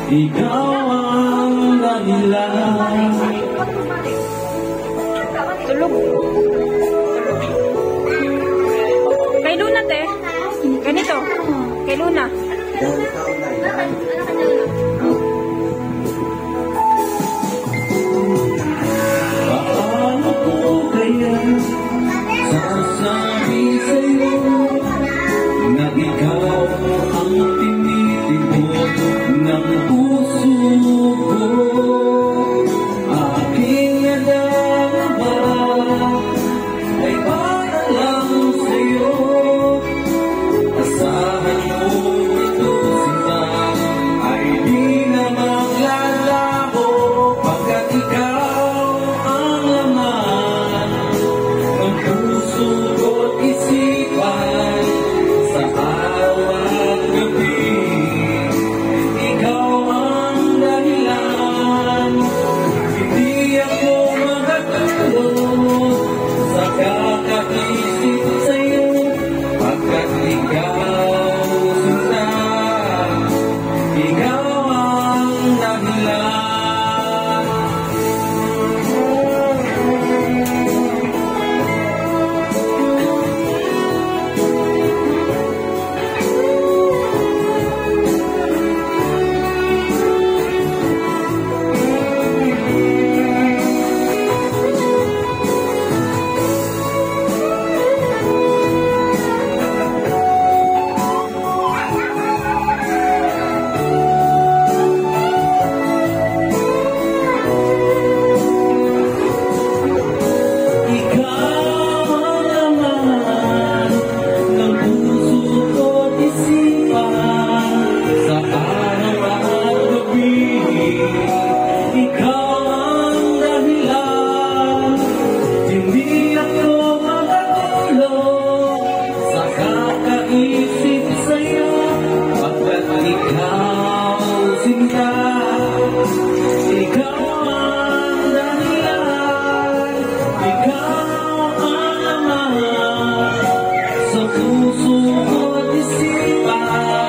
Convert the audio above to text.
Ikaw ang dahilan. Tulog. Kay Luna, te. Ganito. Kay Luna. Paano ko kaya sasabi sa'yo na ikaw ang tinitibok ng puso ko? Aking nadama ay para lang sa'yo. Asahan mo ito, sinta, ay di na maglalaho pagkat ikaw ang laman ng puso ko't isipan sa araw at gabi. Ikaw ang dahilan, hindi ako magatulog sa kakaisip sa'yo pagkat ikaw sinta, ikaw ang dahilan. Sa puso ko't isipan